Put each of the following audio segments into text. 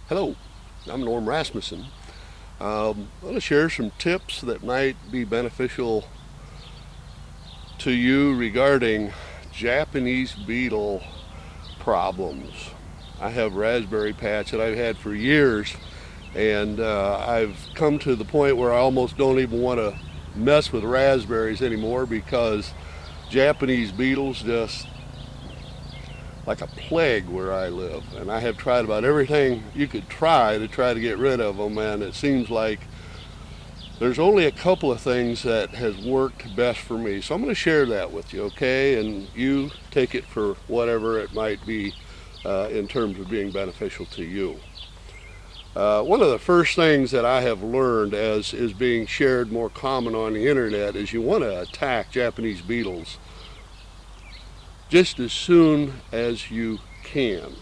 Hello, I'm Norm Rasmussen. I'm going to share some tips that might be beneficial to you regarding Japanese beetle problems. I have raspberry patch that I've had for years, and I've come to the point where I almost don't even want to mess with raspberries anymore because Japanese beetles just like a plague where I live. And I have tried about everything you could try to get rid of them, and it seems like there's only a couple of things that has worked best for me. So I'm going to share that with you, okay? And you take it for whatever it might be in terms of being beneficial to you. One of the first things that I have learned as is being shared more common on the internet is you want to attack Japanese beetles just as soon as you can.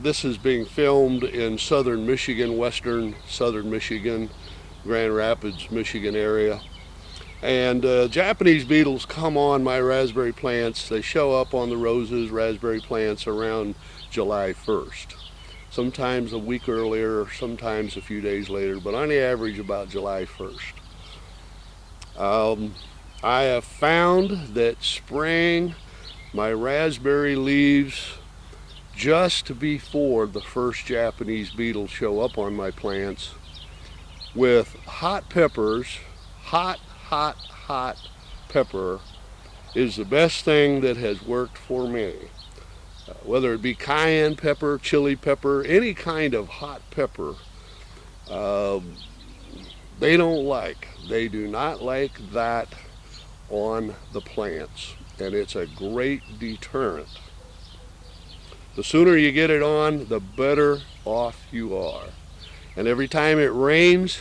This is being filmed in southern Michigan, western southern Michigan, Grand Rapids, Michigan area. And Japanese beetles come on my raspberry plants. They show up on the roses, raspberry plants around July 1st. Sometimes a week earlier, sometimes a few days later, but on the average about July 1st. I have found that spraying my raspberry leaves just before the first Japanese beetles show up on my plants with hot peppers, hot pepper is the best thing that has worked for me. Whether it be cayenne pepper, chili pepper, any kind of hot pepper, uh, they do not like that on the plants, and it's a great deterrent. The sooner you get it on, the better off you are. And every time it rains,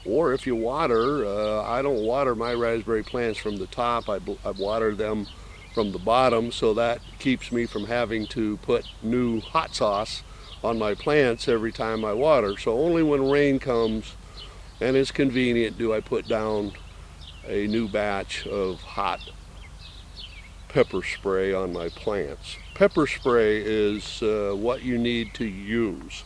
or if you water, I don't water my raspberry plants from the top. I water them from the bottom, so that keeps me from having to put new hot sauce on my plants every time I water. So only when rain comes and it's convenient do I put down a new batch of hot pepper spray on my plants. Pepper spray is what you need to use.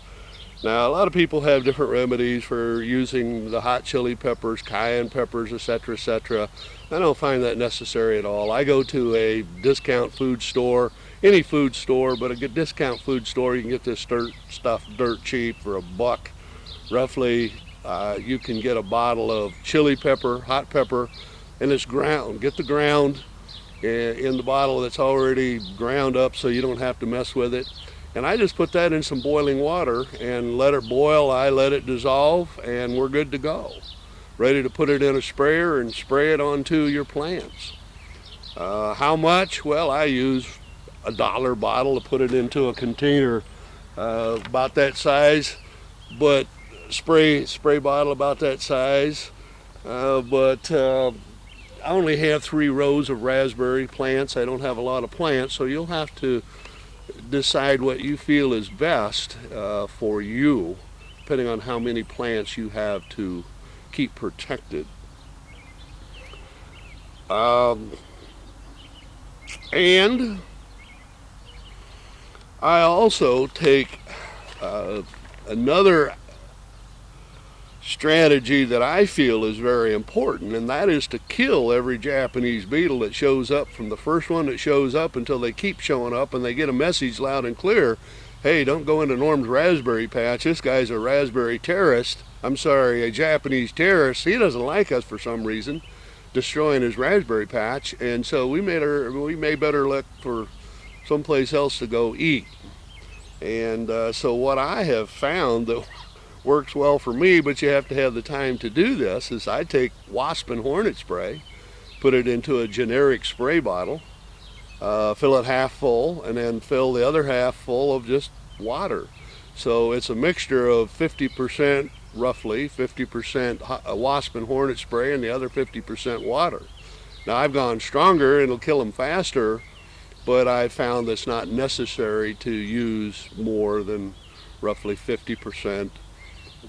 Now, a lot of people have different remedies for using the hot chili peppers, cayenne peppers, etc., etc. I don't find that necessary at all. I go to a discount food store, any food store, but a good discount food store, you can get this stuff dirt cheap for $1, roughly. You can get a bottle of chili pepper, hot pepper, and it's ground. Get the ground in the bottle that's already ground up so you don't have to mess with it. And I just put that in some boiling water and let it boil. I let it dissolve, and we're good to go. Ready to put it in a sprayer and spray it onto your plants. How much? Well, I use a $1 bottle to put it into a container about that size, but spray bottle about that size. But I only have 3 rows of raspberry plants. I don't have a lot of plants, so you'll have to decide what you feel is best for you, depending on how many plants you have to keep protected. And I also take another strategy that I feel is very important, and that is to kill every Japanese beetle that shows up, from the first one that shows up until they keep showing up and they get a message loud and clear, hey, don't go into Norm's raspberry patch, this guy's a raspberry terrorist. I'm sorry, a Japanese terrorist. He doesn't like us for some reason, destroying his raspberry patch, and so we may better look for someplace else to go eat. And so what I have found that works well for me, but you have to have the time to do this, is I take wasp and hornet spray, put it into a generic spray bottle, fill it half full, and then fill the other half full of just water. So it's a mixture of 50%, roughly 50% wasp and hornet spray, and the other 50% water. Now I've gone stronger, it'll kill them faster, but I found it's not necessary to use more than roughly 50%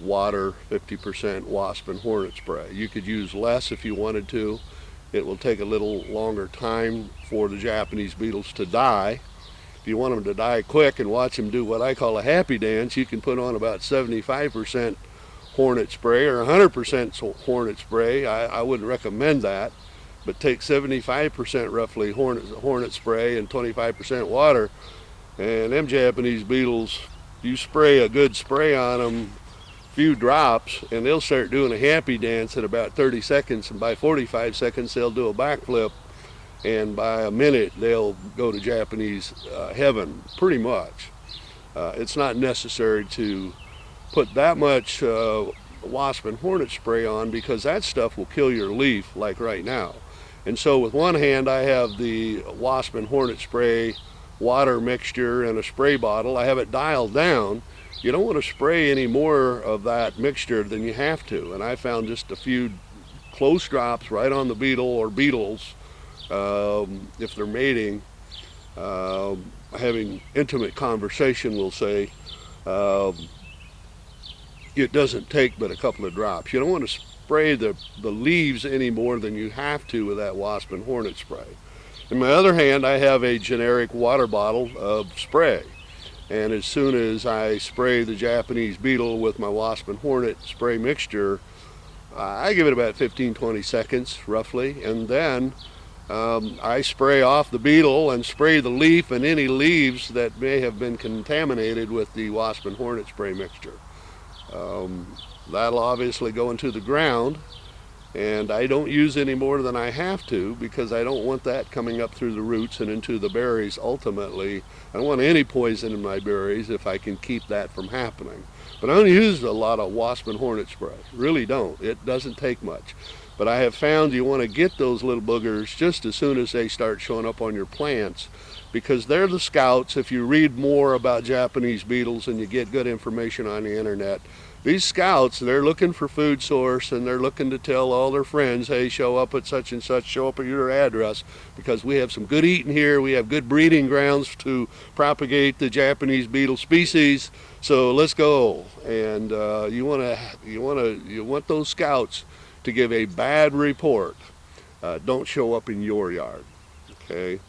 water, 50% wasp and hornet spray. You could use less if you wanted to. It will take a little longer time for the Japanese beetles to die, If you want them to die quick and watch them do what I call a happy dance, you can put on about 75% hornet spray or 100% hornet spray. I wouldn't recommend that, but take 75% roughly hornet spray and 25% water, and them Japanese beetles, you spray a good spray on them, few drops, and they'll start doing a happy dance in about 30 seconds, and by 45 seconds they'll do a backflip, and by a minute they'll go to Japanese heaven, pretty much. It's not necessary to put that much wasp and hornet spray on, because that stuff will kill your leaf like right now. And so with one hand I have the wasp and hornet spray water mixture in a spray bottle. I have it dialed down. You don't want to spray any more of that mixture than you have to, and I found just a few close drops right on the beetle or beetles, if they're mating, having intimate conversation, we'll say. It doesn't take but a couple of drops. You don't want to spray the leaves any more than you have to with that wasp and hornet spray. In my other hand, I have a generic water bottle of spray. And as soon as I spray the Japanese beetle with my wasp and hornet spray mixture, I give it about 15-20 seconds roughly, and then I spray off the beetle and spray the leaf and any leaves that may have been contaminated with the wasp and hornet spray mixture. That'll obviously go into the ground, and I don't use any more than I have to, because I don't want that coming up through the roots and into the berries ultimately. I don't want any poison in my berries if I can keep that from happening. But I don't use a lot of wasp and hornet spray, really don't. It doesn't take much. But I have found you want to get those little boogers just as soon as they start showing up on your plants, because they're the scouts. If you read more about Japanese beetles and you get good information on the internet, these scouts, they're looking for food source, and they're looking to tell all their friends, hey, show up at such and such, show up at your address, because we have some good eating here, we have good breeding grounds to propagate the Japanese beetle species, so let's go. And you want those scouts to give a bad report. Don't show up in your yard, okay?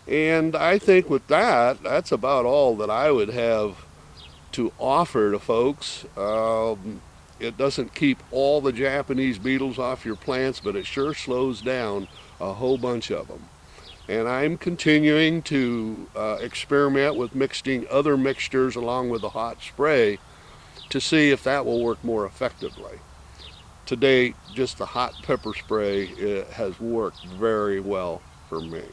And I think with that, that's about all that I would have to offer to folks. It doesn't keep all the Japanese beetles off your plants, but it sure slows down a whole bunch of them. And I'm continuing to experiment with mixing other mixtures along with the hot spray to see if that will work more effectively. To date, just the hot pepper spray has worked very well for me.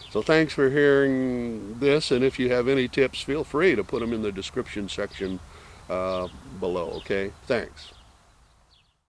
So thanks for hearing this, and if you have any tips, feel free to put them in the description section below, okay? Thanks.